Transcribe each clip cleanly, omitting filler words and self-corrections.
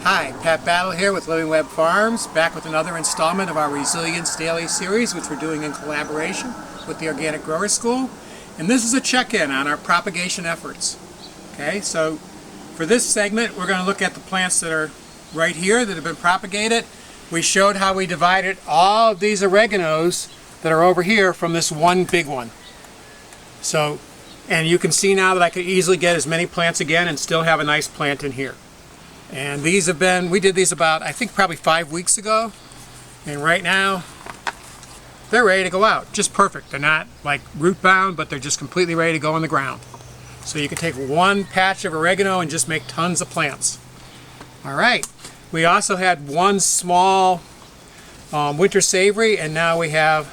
Hi, Pat Battle here with Living Web Farms, back with another installment of our Resilience Daily series, which we're doing in collaboration with the Organic Grower School. And this is a check-in on our propagation efforts. Okay, so for this segment, we're going to look at the plants that are right here that have been propagated. We showed how we divided all of these oreganos that are over here from this one big one. So, and you can see now that I could easily get as many plants again and still have a nice plant in here. And these have been, we did these about, I think probably 5 weeks ago. And right now, they're ready to go out. Just perfect. They're not like root bound, but they're just completely ready to go in the ground. So you can take one patch of oregano and just make tons of plants. All right. We also had one small winter savory, and now we have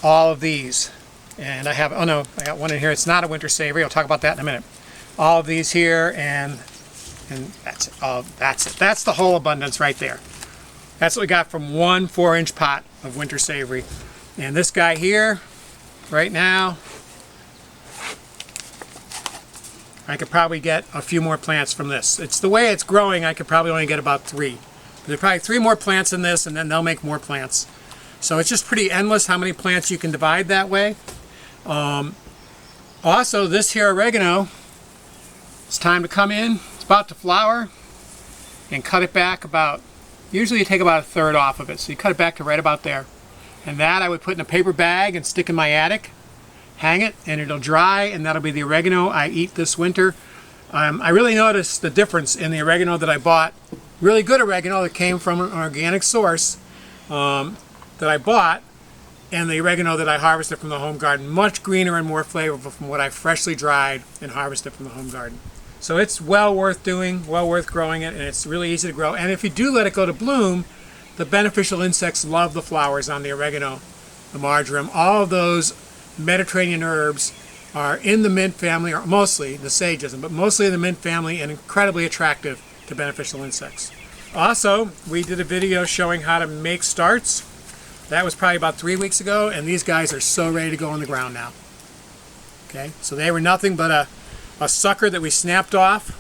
all of these. And I have, oh no, I got one in here. It's not a winter savory. I'll talk about that in a minute. All of these here, and that's it. Oh, that's it. That's the whole abundance right there. That's what we got from one 4-inch pot of winter savory. And this guy here, right now, I could probably get a few more plants from this. It's the way it's growing, I could probably only get about 3. There's probably 3 more plants in this, and then they'll make more plants. So it's just pretty endless how many plants you can divide that way. Also, this here oregano, it's time to come in. It's about to flower, and cut it back about, usually you take about 1/3 off of it, so you cut it back to right about there. And that I would put in a paper bag and stick in my attic, hang it, and it'll dry, and that'll be the oregano I eat this winter. I really noticed the difference in the oregano that I bought. Really good oregano that came from an organic source that I bought, and the oregano that I harvested from the home garden. Much greener and more flavorful from what I freshly dried and harvested from the home garden. So it's well worth doing, well worth growing it, and it's really easy to grow. And if you do let it go to bloom, the beneficial insects love the flowers on the oregano, the marjoram. All of those Mediterranean herbs are in the mint family, or mostly, the sage isn't, but mostly in the mint family, and incredibly attractive to beneficial insects. Also, we did a video showing how to make starts. That was probably about 3 weeks ago, and these guys are so ready to go in the ground now. Okay, so they were nothing but a sucker that we snapped off,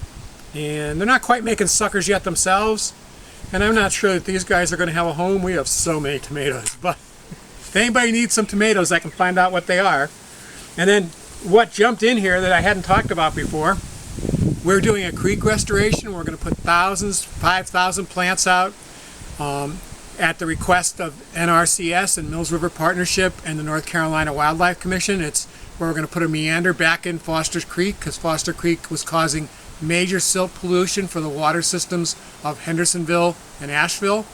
and they're not quite making suckers yet themselves, and I'm not sure that these guys are going to have a home. We have so many tomatoes, but if anybody needs some tomatoes, I can find out what they are. And then what jumped in here that I hadn't talked about before, we're doing a creek restoration. We're going to put 5,000 plants out at the request of NRCS and Mills River Partnership and the North Carolina Wildlife Commission. It's where we're going to put a meander back in Foster's Creek, because Foster Creek was causing major silt pollution for the water systems of Hendersonville and Asheville.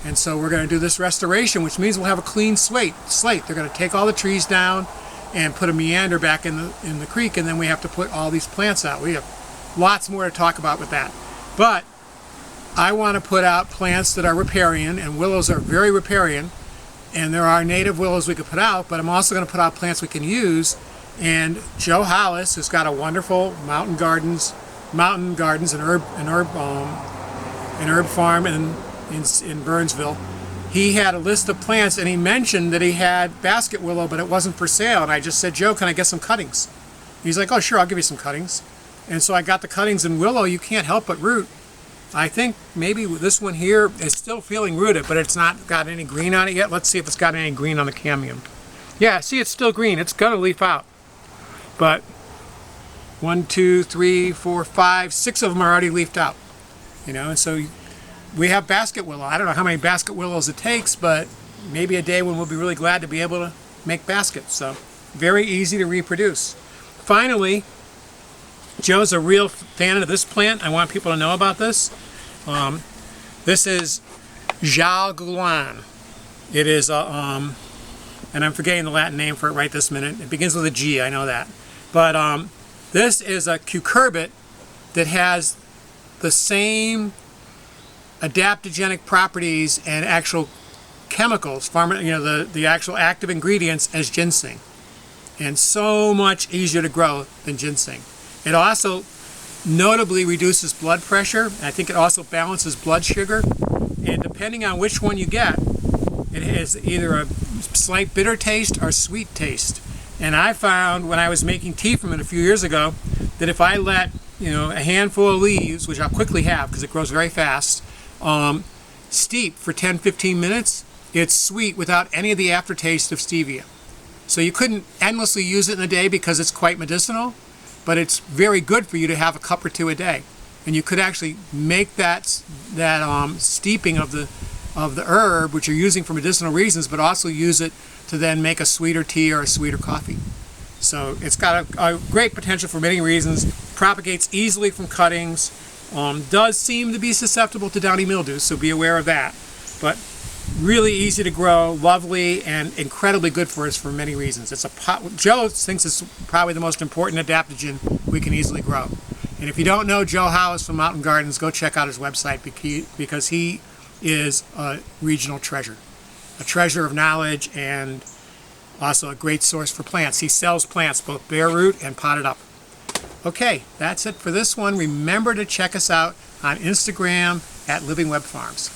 And so we're going to do this restoration, which means we'll have a clean slate. They're going to take all the trees down and put a meander back in the creek, and then we have to put all these plants out. We have lots more to talk about with that. But I want to put out plants that are riparian, and willows are very riparian, and there are native willows we could put out, but I'm also going to put out plants we can use. And Joe Hollis, who's got a wonderful mountain gardens and herb farm in Burnsville, he had a list of plants, and he mentioned that he had basket willow, but it wasn't for sale. And I just said, Joe, can I get some cuttings? He's like, oh sure, I'll give you some cuttings. And so I got the cuttings, and willow, you can't help but root. I think maybe this one here is still feeling rooted, but it's not got any green on it yet. Let's see if it's got any green on the cambium. Yeah, see, it's still green. It's gonna leaf out. But 1, 2, 3, 4, 5, 6 of them are already leafed out. You know, and so we have basket willow. I don't know how many basket willows it takes, but maybe a day when we'll be really glad to be able to make baskets. So very easy to reproduce. Finally, Joe's a real fan of this plant. I want people to know about this. This is Jalgulan. It is and I'm forgetting the Latin name for it right this minute. It begins with a G, I know that. But this is a cucurbit that has the same adaptogenic properties and actual chemicals, the actual active ingredients as ginseng. And so much easier to grow than ginseng. It also notably reduces blood pressure. I think it also balances blood sugar. And depending on which one you get, it has either a slight bitter taste or sweet taste. And I found when I was making tea from it a few years ago that if I let a handful of leaves, which I'll quickly have because it grows very fast, steep for 10-15 minutes, it's sweet without any of the aftertaste of stevia. So you couldn't endlessly use it in a day because it's quite medicinal, but it's very good for you to have a cup or two a day. And you could actually make that steeping of the herb, which you're using for medicinal reasons, but also use it to then make a sweeter tea or a sweeter coffee. So it's got a great potential for many reasons. Propagates easily from cuttings. Does seem to be susceptible to downy mildew, so be aware of that. But really easy to grow, lovely, and incredibly good for us for many reasons. Joe thinks it's probably the most important adaptogen we can easily grow. And if you don't know Joe Howes from Mountain Gardens, go check out his website because he is a regional treasure. A treasure of knowledge and also a great source for plants. He sells plants, both bare root and potted up. Okay, that's it for this one. Remember to check us out on Instagram at Living Web Farms.